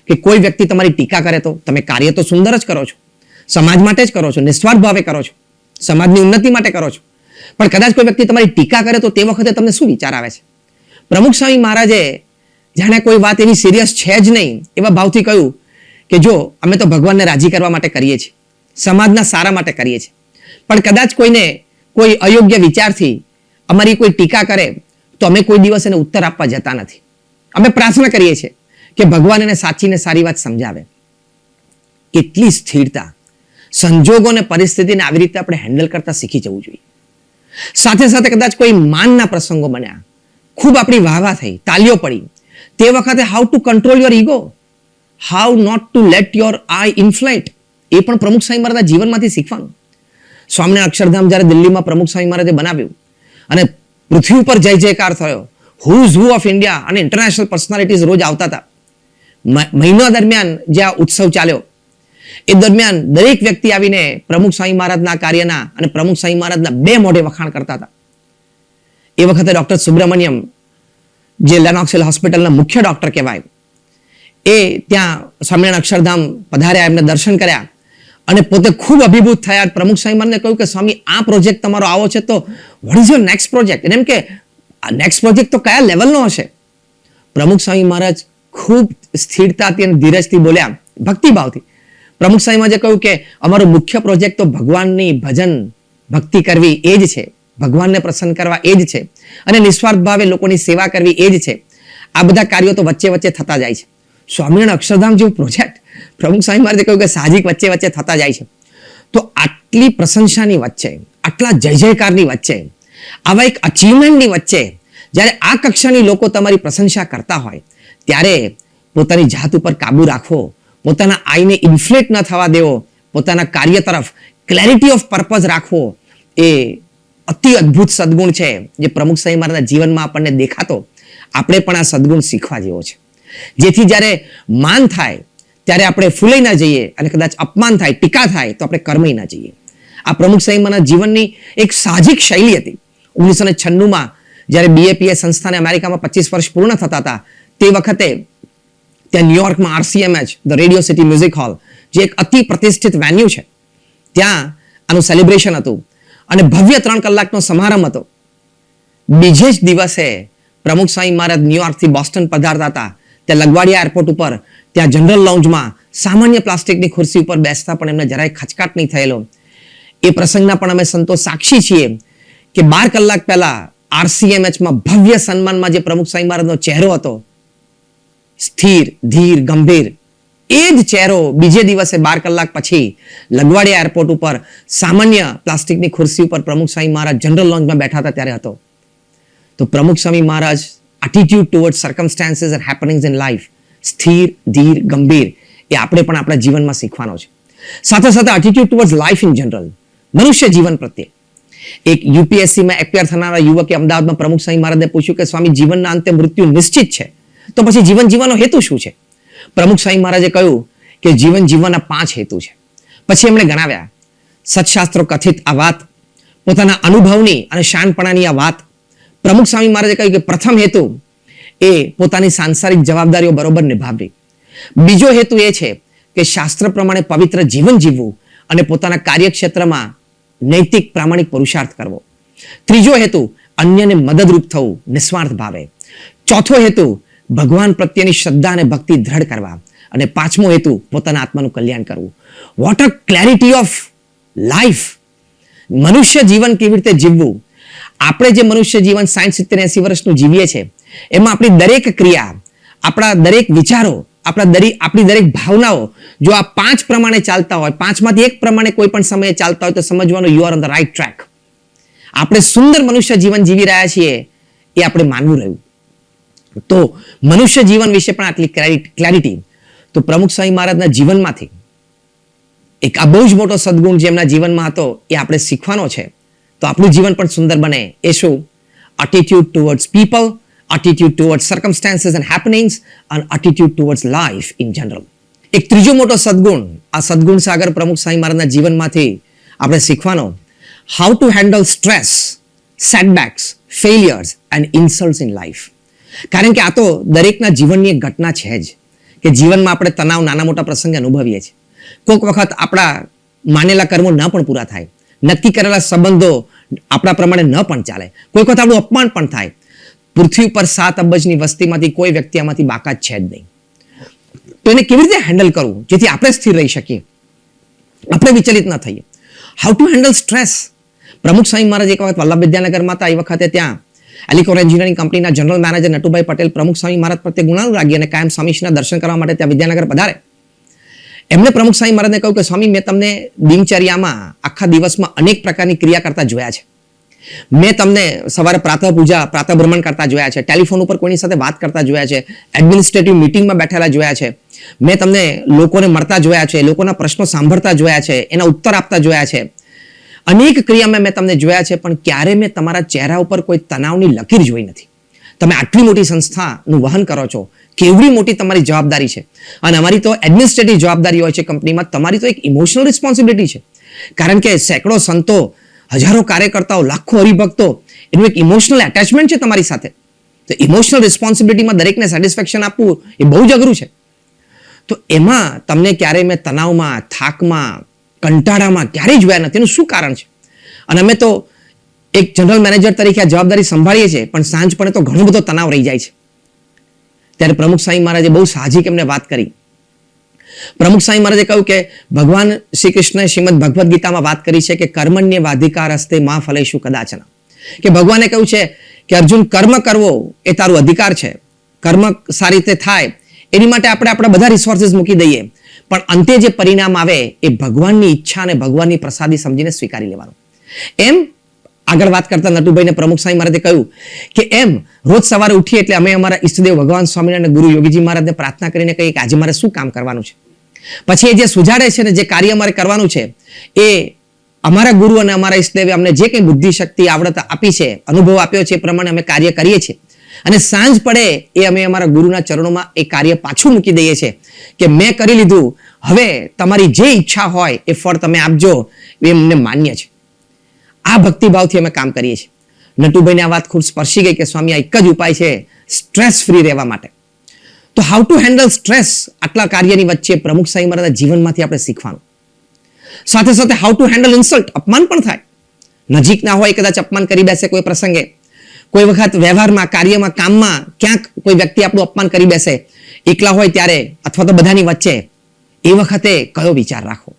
A: કે કોઈ વ્યક્તિ તમારી ટીકા કરે તો તમે કાર્ય તો સુંદર જ કરો છો, સમાજ માટે જ કરો છો, નિસ્વાર્થ ભાવે કરો છો, સમાજની ઉન્નતિ માટે કરો છો, પણ કદાચ કોઈ વ્યક્તિ તમારી ટીકા કરે તો તે વખતે તમને શું વિચાર આવે છે? પ્રમુખ સ્વામી મહારાજે જાણે કોઈ વાત એવી સિરિયસ છે જ નહીં એવા ભાવથી કહ્યું કે જો અમે તો ભગવાનને રાજી કરવા માટે કરીએ છીએ, સમાજના સારા માટે કરીએ છીએ, પણ કદાચ કોઈને કોઈ અયોગ્ય વિચારથી અમારી કોઈ ટીકા કરે તો અમે કોઈ દિવસ એને ઉત્તર આપવા જતા નથી. અમે પ્રાર્થના કરીએ છીએ કે ભગવાન એને સાચી ને સારી વાત સમજાવે. કેટલી સ્થિરતા, સંજોગો અને પરિસ્થિતિને આવી રીતે આપણે હેન્ડલ કરતા શીખી જવું જોઈએ. સાથે સાથે કદાચ કોઈ માનના પ્રસંગો બન્યા, ખૂબ આપણી વાહવા થઈ, તાલીઓ પડી, તે વખતે how to control your ego, how not to let your I inflate, એ પણ પ્રમુખ સ્વામી મહારાજના જીવનમાંથી શીખવાનું. સ્વામિનારાયણ અક્ષરધામ જ્યારે દિલ્હીમાં પ્રમુખ સ્વામી મહારાજે બનાવ્યું અને પૃથ્વી ઉપર જય જયકાર થયો, હુઝ હુ ઓફ ઇન્ડિયા અને ઇન્ટરનેશનલ પર્સનાલિટીઝ રોજ આવતા હતા. મહિના દરમિયાન જે આ ઉત્સવ ચાલ્યો, એ દરમિયાન દરેક વ્યક્તિ આવીને પ્રમુખ સ્વામી મહારાજના કાર્યના અને પ્રમુખ સ્વામી મહારાજના બે મોઢે વખાણ કરતા હતા. એ વખતે ડોક્ટર સુબ્રમણ્યમ, જે લેનોક્સ હિલ હોસ્પિટલના મુખ્ય ડોક્ટર કહેવાય, એ ત્યાં સ્વામિનારાયણ અક્ષરધામ પધાર્યા, એમને દર્શન કર્યા અને પોતે ખૂબ અભિભૂત થયા. પ્રમુખ સ્વામી મહારાજને કહ્યું કે સ્વામી, આ પ્રોજેક્ટ તમારો આવો છે, તો what is your next project? એમ કે આ નેક્સ્ટ પ્રોજેક્ટ તો કયા લેવલનો હશે? પ્રમુખ સ્વામી મહારાજ ખૂબ સ્થિરતાથી અને ધીરજથી બોલ્યા, ભક્તિભાવથી. પ્રમુખ સ્વામી મહારાજે કહ્યું કે અમારો મુખ્ય પ્રોજેક્ટ તો ભગવાનની ભજન ભક્તિ કરવી એ જ છે, ભગવાનને પ્રસન્ન કરવા એ જ છે, અને નિસ્વાર્થ ભાવે લોકોની સેવા કરવી એ જ છે. આ બધા કાર્યો તો વચ્ચે વચ્ચે થતા જાય છે. સ્વામિનારાયણ અક્ષરધામ જેવું પ્રોજેક્ટ પ્રમુખ સ્વામી મહારાજે કહ્યું કે સાહજિક વચ્ચે વચ્ચે થતા જાય છે. તો આટલી પ્રશંસાની વચ્ચે, આટલા જય જયકારની વચ્ચે, આવા એક અચીવમેન્ટની વચ્ચે જ્યારે આ કક્ષાની લોકો તમારી પ્રશંસા કરતા હોય, ત્યારે પોતાની જાત ઉપર કાબુ રાખવો, પોતાના આઈને ઇન્ફ્લેટ ન થવા દેવો, પોતાના કાર્ય તરફ ક્લેરિટી ઓફ પર્પઝ રાખવો, એ અતિ અદ્ભુત સદગુણ છે જે પ્રમુખ સ્વામી મહારાજના જીવનમાં આપણને દેખાતો. આપણે પણ આ સદગુણ શીખવા જેવો છે, જેથી જ્યારે માન થાય ત્યારે આપણે ફૂલાઈ ના જઈએ, અને કદાચ અપમાન થાય, ટીકા થાય તો આપણે કર્માઈ ના જઈએ. આ પ્રમુખ સ્વામી મહારાજના જીવનની એક સાહજિક શૈલી હતી. 1996માં જ્યારે BAPS સંસ્થાને અમેરિકામાં 25 વર્ષ પૂર્ણ થતા હતા, તે વખતે ત્યાં ન્યુયોર્કમાં RCMH, the radio city music hall, જે એક અતિ પ્રતિષ્ઠિત વેન્યુ છે, ત્યાં આનું સેલિબ્રેશન હતું અને ભવ્ય 3 કલાકનો સમારંભ હતો. બીજે જ દિવસે પ્રમુખ સ્વામી મહારાજ ન્યુયોર્કથી બોસ્ટન પધારતા હતા. ત્યાં લગવાડિયા એરપોર્ટ ઉપર, ત્યાં જનરલ લાઉન્જમાં સામાન્ય પ્લાસ્ટિકની ખુરશી ઉપર બેસતા પણ એમને જરાય ખચકાટ નહીં થયેલો. એ પ્રસંગના પણ અમે સંતો સાક્ષી છીએ કે 12 કલાક પહેલા RCMHમાં ભવ્ય સન્માનમાં જે પ્રમુખ સ્વામી મહારાજનો ચહેરો હતો, સ્થિર, ધીર, ગંભીર, એ જ ચહેરો બીજે દિવસે 12 કલાક પછી લગવાડિયા એરપોર્ટ ઉપર સામાન્ય પ્લાસ્ટિકની ખુરશી ઉપર પ્રમુખ સ્વામી મહારાજ જનરલ લોન્જમાં બેઠા હતા ત્યારે હતો. તો પ્રમુખ Swami Maharaj attitude towards circumstances and happenings in life, સ્થિર, ધીર, ગંભીર, એ આપણે પણ આપણા જીવનમાં શીખવાનો છે. સાથે સાથે attitude towards life in general, મનુષ્ય જીવન પ્રત્યે. એક UPSCમાં એક્સપાયર થનારા યુવકે અમદાવાદમાં પ્રમુખ સ્વામી મહારાજને પૂછ્યું કે સ્વામી, જીવનના અંતે મૃત્યુ નિશ્ચિત છે, તો પછી જીવન જીવવાનો હેતુ શું છે? પ્રમુખ સ્વામી મહારાજે કહ્યું કે જીવન જીવવાના 5 હેતુ છે. પછી એમણે ગણાવ્યા. સત્શાસ્ત્રો કથિત આ વાત, પોતાના અનુભવની અને શાનપણાની આ વાત પ્રમુખ સ્વામી મહારાજે કહ્યું કે પ્રથમ હેતુ એ પોતાની સાંસારિક જવાબદારીઓ બરોબર નિભાવવી. બીજો હેતુ એ છે કે શાસ્ત્ર પ્રમાણે પવિત્ર જીવન જીવવું અને પોતાના કાર્યક્ષેત્રમાં નૈતિક પ્રામાણિક પુરુષાર્થ કરવો. ત્રીજો હેતુ અન્યને મદદરૂપ થવું નિસ્વાર્થ ભાવે. ચોથો હેતુ ભગવાન પ્રત્યેની શ્રદ્ધા અને ભક્તિ દ્રઢ કરવા. અને પાંચમો હેતુ પોતાના આત્માનું કલ્યાણ કરવું. What a clarity of life! મનુષ્ય જીવન કેવી રીતે જીવવું? આપણે જે મનુષ્ય જીવન 60-70-80 વર્ષનું જીવીએ છીએ એમાં આપણી દરેક ક્રિયા, આપણા દરેક વિચારો, આપણી દરેક ભાવનાઓ જો આ 5 પ્રમાણે ચાલતા હોય, 5માંથી એક પ્રમાણે કોઈ પણ સમયે ચાલતા હોય તો સમજવાનું you are on the right track. આપણે સુંદર મનુષ્ય જીવન જીવી રહ્યા છીએ એ આપણે માનવું રહ્યું. તો મનુષ્ય જીવન વિશે પણ આટલી ક્લેરિટી તો પ્રમુખ સ્વામી મહારાજના જીવનમાંથી એક આ બહુ જ મોટો સદગુણ જે એમના જીવનમાં હતો એ આપણે શીખવાનો છે. તો આપણું જીવન પણ સુંદર બને એ શું? attitude towards people, attitude towards circumstances and happenings, and attitude towards life in general. એક ત્રીજો મોટો સદગુણ, આ સદગુણ સાગર પ્રમુખ સ્વામી મહારાજના જીવનમાંથી આપણે શીખવાનો, how to handle stress, setbacks, failures and insults in life. કારણ કે આ તો દરેકના જીવનની એક ઘટના છે જ કે જીવનમાં આપણે તણાવ નાના મોટા પ્રસંગે અનુભવીએ છીએ. કોઈક વખત આપણા માનેલા કર્મો ન પણ પૂરા થાય, નક્કી કરેલા સંબંધો આપણા પ્રમાણે ન પણ ચાલે, કોઈ વખત આપણું અપમાન પણ થાય. પૃથ્વી પર 7 અબજની વસ્તીમાંથી કોઈ વ્યક્તિ આમાંથી બાકાત છે જ નહીં. તો એને કેવી રીતે હેન્ડલ કરવું જેથી આપણે સ્થિર રહી શકીએ, આપણે વિચલિત ન થઈએ? How to handle stress? પ્રમુખ સ્વામી મહારાજ એક વખત વલ્લભ વિદ્યાનગરમાં હતા. એ વખતે ત્યાં એલિકોર એન્જિનિયરિંગ કંપનીના જનરલ મેનેજર નટુભાઈ પટેલ પ્રમુખ સ્વામી મહારાજ પ્રત્યે ગુણાનુરાગી અને કાયમ સ્વામીશ્રીના દર્શન કરવા માટે ત્યાં વિદ્યાનગર પધારે. એમણે પ્રમુખ સ્વામી મહારાજને કહ્યું કે સ્વામી, મેં તમને દિનચર્યામાં આખા દિવસમાં અનેક પ્રકારની ક્રિયા કરતા જોયા છે. મેં તમને સવારે પ્રાતઃ પૂજા, પ્રાતઃ ભ્રમણ કરતા જોયા છે, ટેલિફોન ઉપર કોઈની સાથે વાત કરતા જોયા છે, એડમિનિસ્ટ્રેટિવ મિટિંગમાં બેઠેલા જોયા છે, મેં તમને લોકોને મળતા જોયા છે, લોકોના પ્રશ્નો સાંભળતા જોયા છે, એના ઉત્તર આપતા જોયા છે. અનેક ક્રિયામાં મેં તમને જોયા છે, પણ ક્યારે મેં તમારા ચહેરા ઉપર કોઈ તણાવની લકીર જોઈ નથી. તમે આટલી મોટી સંસ્થાનું વહન કરો છો, કેવડી મોટી તમારી જવાબદારી છે. અને અમારી તો એડમિનિસ્ટ્રેટિવ જવાબદારી હોય છે કંપનીમાં, તમારી તો એક ઇમોશનલ રિસ્પોન્સિબિલિટી છે. કારણ કે સેંકડો સંતો, હજારો કાર્યકર્તાઓ, લાખો હરિભક્તો, એનું એક ઇમોશનલ એટેચમેન્ટ છે તમારી સાથે. તો ઇમોશનલ રિસ્પોન્સિબિલિટીમાં દરેકને સેટિસ્ફેક્શન આપવું એ બહુ જ અઘરું છે. તો એમાં તમને ક્યારેય મેં તણાવમાં, થાકમાં, કંટાળામાં ક્યારેય જોયા નથી. એનું શું કારણ છે? અને અમે તો એક જનરલ મેનેજર તરીકે આ જવાબદારી સંભાળીએ છીએ, પણ સાંજ પડે તો ઘણો બધો તણાવ રહી જાય છે. ત્યારે પ્રમુખ સ્વામી મહારાજે બહુ સાહજિક એમને વાત કરી. પ્રમુખ સ્વામી મહારાજે કહ્યું કે ભગવાન શ્રી કૃષ્ણએ શ્રીમદ ભગવદ્ ગીતામાં વાત કરી છે કે કર્મણ્યવાધિકાર હસ્તે મા ફલેષુ કદાચન. કે ભગવાને કહ્યું છે કે અર્જુન, કર્મ કરવો એ તારો અધિકાર છે. કર્મ સારી રીતે થાય એની માટે આપણે આપણા બધા રિસોર્સિસ મૂકી દઈએ, પણ અંતે જે પરિણામ આવે એ ભગવાનની ઈચ્છા અને ભગવાનની પ્રસાદી સમજીને સ્વીકારી લેવાનું. એમ આગળ વાત કરતા નટુભાઈને પ્રમુખ સ્વામી મહારાજે કહ્યું કે એમ રોજ સવારે ઉઠીએ એટલે અમે અમારા ઈષ્ટદેવ ભગવાન સ્વામિનારાયણ અને ગુરુ યોગીજી મહારાજને પ્રાર્થના કરીને કહીએ કે આજે મારે શું કામ કરવાનું છે. પછી એ જે સુજાડે છે ને જે કાર્ય અમારે કરવાનું છે એ અમારા ગુરુ અને અમારા ઈષ્ટદેવે અમને જે કંઈ બુદ્ધિ શક્તિ આવડત આપી છે, અનુભવ આપ્યો છે, એ પ્રમાણે અમે કાર્ય કરીએ છીએ. અને સાંજ પડે એ અમે અમારા ગુરુના ચરણોમાં એ કાર્ય પાછું મૂકી દઈએ છીએ કે મેં કરી લીધું, હવે તમારી જે ઈચ્છા હોય એ ફળ તમે આપજો, એ અમને માન્ય છે. આ ભક્તિભાવથી અમે કામ કરીએ છીએ. નટુભાઈને આ વાત ખૂબ સ્પર્શી ગઈ કે સ્વામી, આ એક જ ઉપાય છે સ્ટ્રેસ ફ્રી રહેવા માટે. તો હાઉ ટુ હેન્ડલ સ્ટ્રેસ, આટલા કાર્યની વચ્ચે પ્રમુખ સ્વામી મહારાજના જીવનમાંથી આપણે શીખવાનું. સાથે સાથે હાઉ ટુ હેન્ડલ ઇન્સલ્ટ, અપમાન પણ થાય. નજીક ના હોય કદાચ અપમાન કરી બેસે કોઈ પ્રસંગે, કોઈ વખત વ્યવહારમાં, કાર્યમાં, કામમાં ક્યાંક કોઈ વ્યક્તિ આપણું અપમાન કરી બેસે, એકલા હોય ત્યારે અથવા તો બધાની વચ્ચે, એ વખતે કયો વિચાર રાખવો?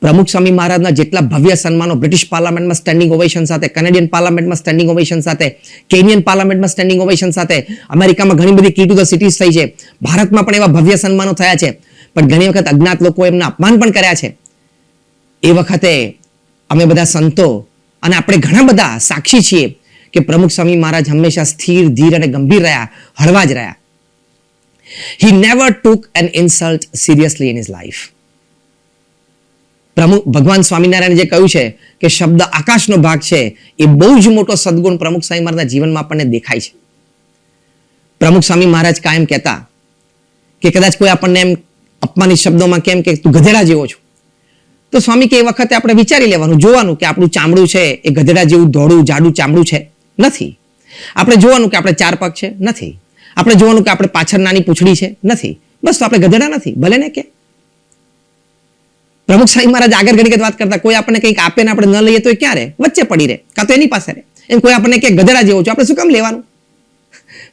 A: પ્રમુખ સ્વામી મહારાજના જેટલા ભવ્ય સન્માનો બ્રિટિશ પાર્લામેન્ટમાં સ્ટેન્ડિંગ ઓવેશન સાથે, કેનેડિયન પાર્લામેન્ટમાં સ્ટેન્ડિંગ ઓવેશન સાથે, કેનિયન પાર્લામેન્ટમાં સ્ટેન્ડિંગ ઓવેશન સાથે, અમેરિકામાં ઘણી બધી કી ટુ ધ સિટીઝ થઈ છે, ભારતમાં પણ એવા ભવ્ય સન્માનો થયા છે, પણ ઘણી વખત અજ્ઞાત લોકો એમના અપમાન પણ કર્યા છે. એ વખતે અમે બધા સંતો અને આપણે ઘણા બધા સાક્ષી છીએ કે પ્રમુખ સ્વામી મહારાજ હંમેશા સ્થિર, ધીર અને ગંભીર રહ્યા, હળવા જ રહ્યા. He never took an insult seriously in his life. ભગવાન સ્વામિનારાયણ જે કહ્યું છે કે શબ્દ આકાશનો ભાગ છે, એ બહુ જ મોટો સદગુણ પ્રમુખ સ્વામી મહારાજના જીવનમાં આપણને દેખાય છે. પ્રમુખ સ્વામી મહારાજ કાયમ કહેતા કે કદાચ કોઈ આપણને એમ અપમાનિત શબ્દોમાં કેમ કે તું ગધેડા જેવો છો, તો સ્વામી કે એ વખતે આપણે વિચારી લેવાનું, જોવાનું કે આપણું ચામડું છે એ ગધેડા જેવું ધોળું જાડું ચામડું છે? નથી. આપણે જોવાનું કે આપણે 4 પગ છે? નથી. આપણે જોવાનું કે આપણે પાછળ નાની પૂંછડી છે? નથી. બસ તો આપણે ગધેડા નથી, ભલે ને કે. પ્રમુખ સ્વામી મહારાજ આગળ ઘણી વાત કરતા, કોઈ આપણને કંઈક આપે ને આપણે ન લઈએ તો એ ક્યાં રહે? વચ્ચે પડી રહે, કાં તો એની પાસે રહે. એમ કોઈ આપણને કે ગધેડા જેવો છો, આપણે શું કામ લેવાનું?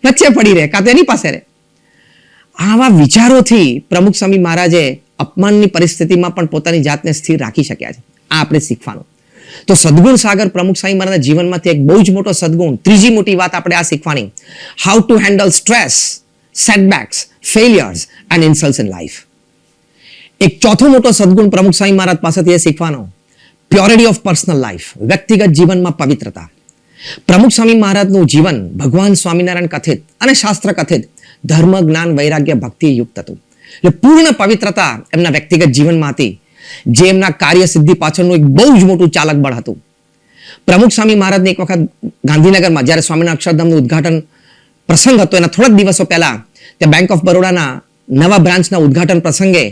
A: વચ્ચે પડી રહે, કાં તો એની પાસે રહે. આવા વિચારોથી પ્રમુખ સ્વામી મહારાજે અપમાનની પરિસ્થિતિમાં પણ પોતાની જાતને સ્થિર રાખી શક્યા છે. આ આપણે શીખવાનું. તો સદગુણ સાગર પ્રમુખ સ્વામી મહારાજના જીવનમાંથી એક બહુ જ મોટો સદગુણ, ત્રીજી મોટી વાત આપણે આ શીખવાની, how to handle stress, setbacks, failures and insults in life. એક ચોથો મોટો સદગુણ પ્રમુખ સ્વામી મહારાજ પાસેથી એ શીખવાનો, પ્યોરિટી ઓફ પર્સનલ લાઈફ, વ્યક્તિગત જીવનમાં પવિત્રતા. પ્રમુખ સ્વામી મહારાજનું જીવન ભગવાન સ્વામિનારાયણ કથિત અને શાસ્ત્ર કથિત ધર્મ, જ્ઞાન, વૈરાગ્ય, ભક્તિ યુક્ત હતું. એટલે પૂર્ણ પવિત્રતા એમના વ્યક્તિગત જીવનમાં હતી, જે એમના કાર્ય સિદ્ધિ પાછળનું એક બહુ જ મોટું ચાલક બળ હતું. પ્રમુખ સ્વામી મહારાજને એક વખત ગાંધીનગરમાં જ્યારે સ્વામિનારાયણ અક્ષરધામનું ઉદ્ઘાટન પ્રસંગ હતો, એના થોડાક દિવસો પહેલા ત્યાં બેંક ઓફ બરોડાના નવા બ્રાન્ચના ઉદ્ઘાટન પ્રસંગે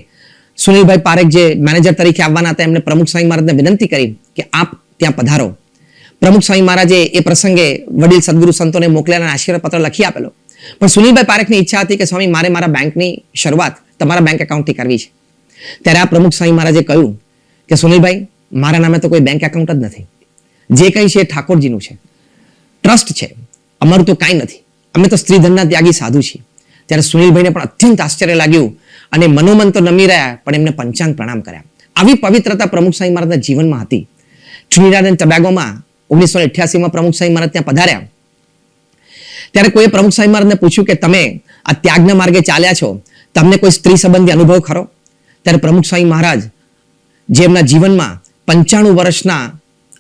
A: સુનિલભાઈ પારેખ જે મેનેજર તરીકે આવવાના હતા, એમણે પ્રમુખ સ્વામી મહારાજને વિનંતી કરી કે આપ ત્યાં પધારો. પ્રમુખ સ્વામી મહારાજે એ પ્રસંગે વડીલ સદગુરુ સંતોને મોકલેલા આશીર્વાદ પત્ર લખી આપેલો. પણ સુનિલભાઈ પારેખની ઈચ્છા હતી કે સ્વામી મારે મારા બેંકની શરૂઆત તમારા બેંક એકાઉન્ટથી કરવી છે. ત્યારે આ પ્રમુખ સ્વામી મહારાજે કહ્યું કે સુનિલભાઈ, મારા નામે તો કોઈ બેંક એકાઉન્ટ જ નથી. જે કંઈ છે એ ઠાકોરજીનું છે, ટ્રસ્ટ છે, અમારું તો કાંઈ નથી. અમે તો સ્ત્રીધનના ત્યાગી સાધુ છીએ. ત્યારે સુનિલભાઈને પણ અત્યંત આશ્ચર્ય લાગ્યું અને મનોમન તો નમી રહ્યા, પણ એમને પંચાંગ પ્રણામ કર્યા. આવી પવિત્રતા પ્રમુખ સ્વામી મહારાજના જીવનમાં હતી. ટ્રિનિડાદ એન્ડ ટોબેગોમાં 1988માં પ્રમુખ સ્વામી મહારાજ ત્યાં પધાર્યા. ત્યારે કોઈએ પ્રમુખ સ્વામી મહારાજને પૂછ્યું કે તમે આ ત્યાગના માર્ગે ચાલ્યા છો, તમને કોઈ સ્ત્રી સંબંધી અનુભવ ખરો? ત્યારે પ્રમુખ સ્વામી મહારાજ, જે એમના જીવનમાં 95 વર્ષના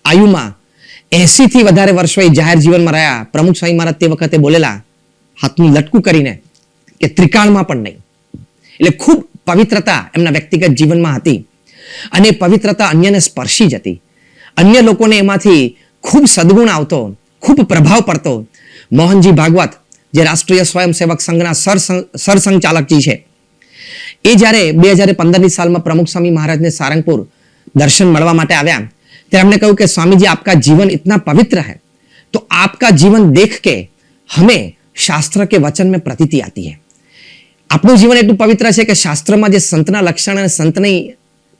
A: આયુમાં 80 થી વધારે વર્ષો એ જાહેર જીવનમાં રહ્યા, પ્રમુખ સ્વામી મહારાજ તે વખતે બોલેલા હાથનું લટકું કરીને કે ત્રિકાળમાં પણ નહીં. એટલે ખૂબ પવિત્રતા એમના વ્યક્તિગત જીવનમાં હતી અને પવિત્રતા અન્યને સ્પર્શી જ હતી. અન્ય લોકોને એમાંથી ખૂબ સદગુણ આવતો, ખૂબ પ્રભાવ પડતો. મોહનજી ભાગવત, જે રાષ્ટ્રીય સ્વયંસેવક સંઘના સરસંઘચાલકજી છે, એ જ્યારે 2015ની સાલમાં પ્રમુખ સ્વામી મહારાજને સારંગપુર દર્શન મળવા માટે આવ્યા, ત્યારે એમણે કહ્યું કે સ્વામીજી આપકા જીવન इतना पवित्र है तो आपका जीवन देख के हमें शास्त्र के वचन में प्रतीति आती है. આપણું જીવન એટલું પવિત્ર છે કે શાસ્ત્રમાં જે સંતના લક્ષણ અને સંતની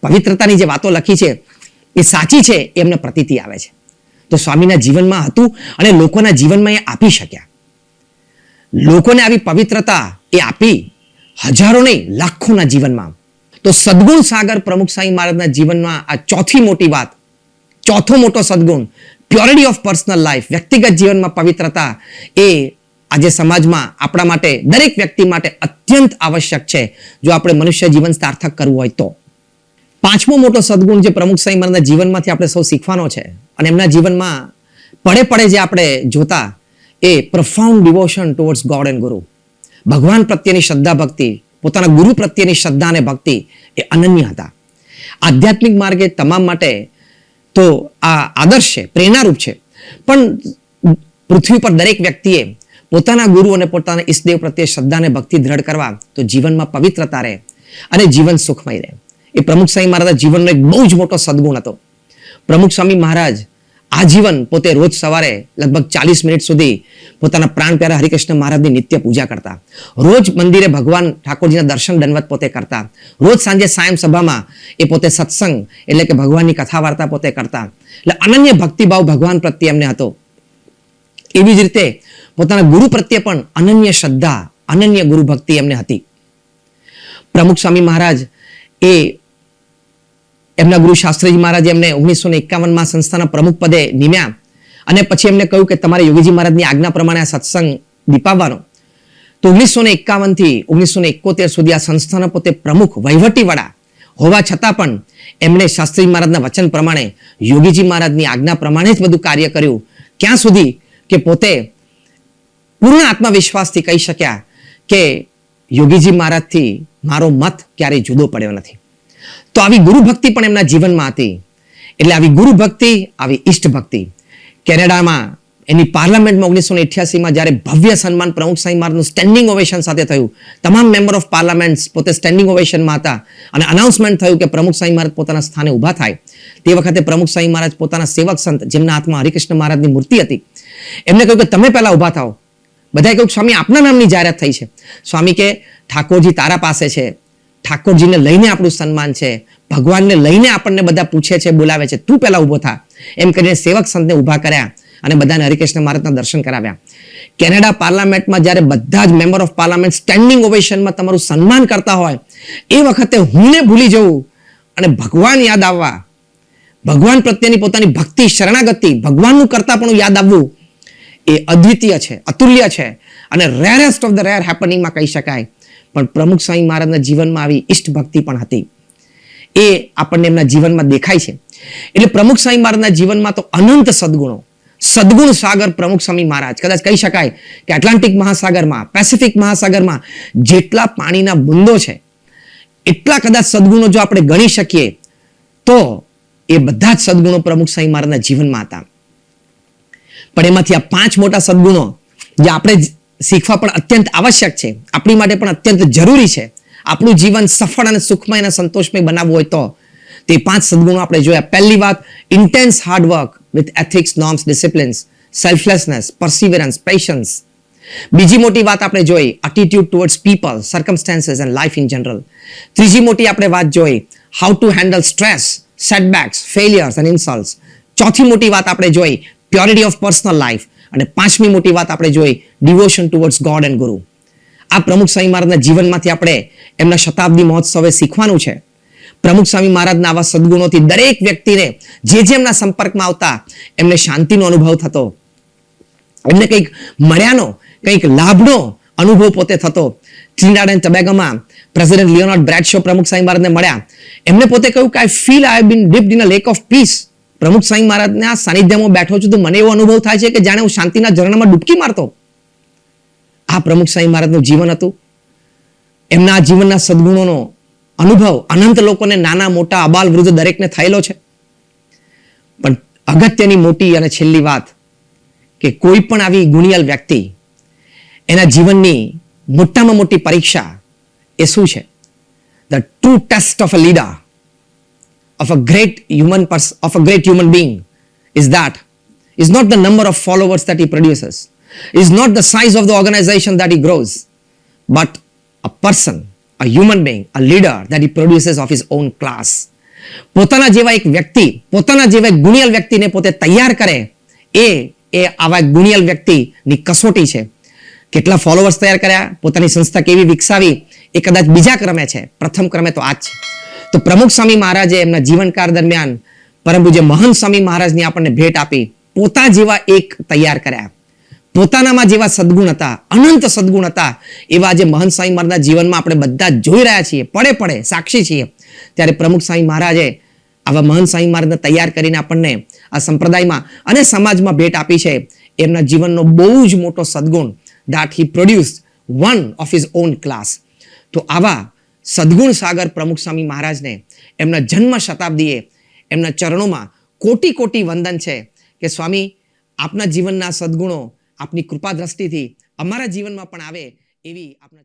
A: પવિત્રતાની જે વાતો લખી છે એ સાચી છે, એ એમને પ્રતીતિ આવે છે. તો સ્વામીના જીવનમાં હતું અને લોકોના જીવનમાં એ આપી શક્યા. લોકોને આવી પવિત્રતા એ આપી, હજારો નહીં લાખોના જીવનમાં. તો સદગુણ સાગર પ્રમુખ સ્વામી મહારાજના જીવનમાં આ ચોથી મોટી વાત, ચોથો મોટો સદગુણ, પ્યોરિટી ઓફ પર્સનલ લાઈફ, વ્યક્તિગત જીવનમાં પવિત્રતા, એ આજે સમાજમાં આપણા માટે, દરેક વ્યક્તિ માટે અત્યંત આવશ્યક છે જો આપણે મનુષ્ય જીવન સાર્થક કરવું હોય તો. પાંચમો મોટો સદગુણ જે પ્રમુખ સ્વામી મહારાજના જીવનમાંથી આપણે સૌ શીખવાનો છે અને એમના જીવનમાં પડે પડે જે આપણે જોતા, એ profound devotion towards God and Guru. ભગવાન પ્રત્યેની શ્રદ્ધા ભક્તિ, પોતાના ગુરુ પ્રત્યેની શ્રદ્ધા અને ભક્તિ એ અનન્ય હતા. આધ્યાત્મિક માર્ગે તમામ માટે તો આ આદર્શ છે, પ્રેરણારૂપ છે. પણ પૃથ્વી પર દરેક વ્યક્તિએ પોતાના ગુરુ અને પોતાના ઈષ્ટદેવ પ્રત્યે શ્રદ્ધા અને ભક્તિ દ્રઢ કરવા તો જીવનમાં પવિત્રતા રહે અને જીવન સુખમય રહે. એ પ્રમુખ સ્વામી મહારાજના જીવનનો એક બહુ જ મોટો સદગુણ હતો. પ્રમુખ સ્વામી મહારાજ આજીવન પોતે રોજ સવારે લગભગ 40 મિનિટ સુધી પોતાના પ્રાણ પ્યારા હરિકૃષ્ણ મહારાજની નિત્ય પૂજા કરતા. રોજ મંદિરે ભગવાન ઠાકોરજીના દર્શન દંડવત પોતે કરતા. રોજ સાંજે સાયમ સભામાં એ પોતે સત્સંગ એટલે કે ભગવાનની કથા વાર્તા પોતે કરતા. એટલે અનન્ય ભક્તિભાવ ભગવાન પ્રત્યે એમને હતો. એવી જ રીતે પોતાના ગુરુ પ્રત્યે પણ અનન્ય શ્રદ્ધા, અનન્ય ગુરુ ભક્તિ એમને હતી. પ્રમુખ સ્વામી મહારાજ એ એમના ગુરુ શાસ્ત્રીજી મહારાજે એમને 1951માં સંસ્થાના પ્રમુખ પદે નિમ્યા અને પછી એમને કહ્યું કે તમારે યોગીજી મહારાજની આજ્ઞા પ્રમાણે આ સત્સંગ દીપાવવાનો. તો 1951 થી 1971 સુધી આ સંસ્થાના પોતે પ્રમુખ વહીવટીવાળા હોવા છતાં પણ એમણે શાસ્ત્રીજી મહારાજના વચન પ્રમાણે, યોગીજી મહારાજની આજ્ઞા પ્રમાણે જ બધું કાર્ય કર્યું. ક્યાં સુધી કે પોતે પૂર્ણ આત્મવિશ્વાસથી કહી શક્યા કે યોગીજી મહારાજથી મારો મત ક્યારેય જુદો પડ્યો નથી. તો આવી ગુરુ ભક્તિ પણ એમના જીવનમાં હતી. એટલે આવી ગુરુ ભક્તિ, આવી ઈષ્ટ ભક્તિ. કેનેડામાં એની પાર્લામેન્ટમાં 1988માં જ્યારે ભવ્ય સન્માન પ્રમુખ સ્વામી મહારાજનું સ્ટેન્ડિંગ ઓવેશન સાથે થયું, તમામ મેમ્બર ઓફ પાર્લામેન્ટ પોતે સ્ટેન્ડિંગ ઓવેશનમાં હતા અને અનાઉન્સમેન્ટ થયું કે પ્રમુખ સ્વામી મહારાજ પોતાના સ્થાને ઊભા થાય. તે વખતે પ્રમુખ સ્વામી મહારાજ પોતાના સેવક સંત, જેમના હાથમાં હરિકૃષ્ણ મહારાજની મૂર્તિ હતી, એમને કહ્યું કે તમે પહેલા ઊભા થાઓ. બધાએ કહ્યું સ્વામી આપના નામની જાહેરાત થઈ છે. સ્વામી કે ઠાકોરજી તારા પાસે છે, ઠાકોરજીને લઈને આપણું સન્માન છે, ભગવાનને લઈને આપણને બધા પૂછે છે, બોલાવે છે, તું પહેલા ઊભો થા. એમ કરીને સેવક સંતને ઊભા કર્યા અને બધાને હરિકૃષ્ણ મહારાજના દર્શન કરાવ્યા. કેનેડા પાર્લામેન્ટમાં જ્યારે બધા જ મેમ્બર ઓફ પાર્લામેન્ટ સ્ટેન્ડિંગ ઓવેશનમાં તમારું સન્માન કરતા હોય, એ વખતે હુંને ભૂલી જવું અને ભગવાન યાદ આવવા, ભગવાન પ્રત્યેની પોતાની ભક્તિ, શરણાગતિ, ભગવાનનું કરતાપણું યાદ આવવું, એ અદ્વિતીય છે, અતુલ્ય છે અને રેરેસ્ટ ઓફ ધ રેર હેપનિંગમાં કહી શકાય. પણ પ્રમુખ સ્વામી મહારાજના જીવનમાં આવી ઈષ્ટ ભક્તિ પણ હતી. એ આપણને એમના જીવનમાં દેખાય છે. એટલે પ્રમુખ સ્વામી મહારાજના જીવનમાં તો અનંત સદગુણો, સદગુણ સાગર પ્રમુખ સ્વામી મહારાજ. કદાચ કહી શકાય કે એટલાન્ટિક મહાસાગરમાં, પેસિફિક મહાસાગરમાં જેટલા પાણીના બુંદો છે, એટલા કદાચ સદગુણો જો આપણે ગણી શકીએ તો એ બધા જ સદગુણો પ્રમુખ સ્વામી મહારાજના જીવનમાં હતા. પણ એમાંથી આ 5 મોટા સદગુણો જે આપણે શીખવા પણ અત્યંત આવશ્યક છે, આપણી માટે પણ અત્યંત જરૂરી છે, આપણું જીવન સફળ અને સુખમય અને સંતોષમય બનાવવું હોય તો તે 5 સદગુણો આપણે જોયા. પહેલી વાત, intense hard work with ethics, norms, disciplines, selflessness, perseverance, patience. બીજી મોટી વાત આપણે જોઈ, attitude towards people, circumstances and life in general. ત્રીજી મોટી આપણે વાત જોઈ, how to handle stress, setbacks, failures and insults. ચોથી મોટી વાત આપણે જોઈ, પ્યોરિટી ઓફ પર્સનલ લાઈફ. અને પાંચમી મોટી વાત આપણે જોઈ, ડિવોશન ટુવર્ડ્સ ગોડ એન્ડ ગુરુ. આ પ્રમુખ સ્વામી મહારાજના જીવનમાંથી આપણે એમના શતાબ્દી મહોત્સવે શીખવાનું છે. પ્રમુખ સ્વામી મહારાજના આવા સદગુણોથી દરેક વ્યક્તિને જે એમના સંપર્કમાં આવતા એમને શાંતિનો અનુભવ થતો, એમને કંઈક મળ્યાનો, કંઈક લાભનો અનુભવ પોતે થતો. ટ્રિનિડાડ એન્ડ ટોબેગોમાં પ્રેસિડેન્ટ લિયોનાર્ડ બ્રેડશો પ્રમુખ સ્વામી મહારાજને મળ્યા. એમને પોતે કહ્યું કે I feel I have been dipped in a lake of peace. Pramukh Swami મહારાજના સાનિધ્યમાં બેઠો છું તો મને એવો અનુભવ થાય છે કે જાણે હું શાંતિના ઝરણામાં ડૂબકી મારતો. આ પ્રમુખ સ્વામી મહારાજનું જીવન હતું. એમના જીવનના સદગુણોનો અનુભવ અનંત લોકોને, નાના મોટા, અબાલ વૃદ્ધ દરેકને થયેલો છે. પણ અગત્યની મોટી અને છેલ્લી વાત કે કોઈ પણ આવી ગુણિયલ વ્યક્તિ, એના જીવનની મોટામાં મોટી પરીક્ષા એ શું છે? The true test of a leader, of a great human being is not the number of followers that he produces, is not the size of the organization that he grows, but a person, a human being, a leader that he produces of his own class. પોતાના જેવા એક વ્યક્તિ, પોતાના જેવા એક ગુણિયલ વ્યક્તિને પોતે તૈયાર કરે, એ આવા ગુણિયલ વ્યક્તિની કસોટી છે. કેટલા ફોલોવર્સ તૈયાર કર્યા, પોતાની સંસ્થા કેવી વિકસાવી, એ કદાચ બીજા ક્રમે છે, પ્રથમ ક્રમે તો આ જ છે. તો પ્રમુખ સ્વામી મહારાજે એમના જીવનકાળ દરમિયાન પરમ પૂજ્ય મહંત સ્વામી મહારાજની આપણને ભેટ આપી, પોતા જેવા એક તૈયાર કર્યા. પોતાનામાં જેવા સદગુણ હતા, અનંત સદગુણ હતા, એવા જે મહંત સ્વામી મહારાજના જીવનમાં આપણે બધા જોઈ રહ્યા છીએ, પડે સાક્ષી છીએ. ત્યારે પ્રમુખ સ્વામી મહારાજે આવા મહંત સ્વામી મહારાજને તૈયાર કરીને આપણને આ સંપ્રદાયમાં અને સમાજમાં ભેટ આપી છે. એમના જીવનનો બહુ જ મોટો સદગુણ, that he produced one of his own class. તો આવા સદગુણ સાગર પ્રમુખ સ્વામી મહારાજને એમના જન્મ શતાબ્દીએ એમના ચરણોમાં કોટી કોટી વંદન છે કે સ્વામી, આપના જીવનના સદગુણો આપની કૃપા દ્રષ્ટિથી અમારા જીવનમાં પણ આવે એવી આપના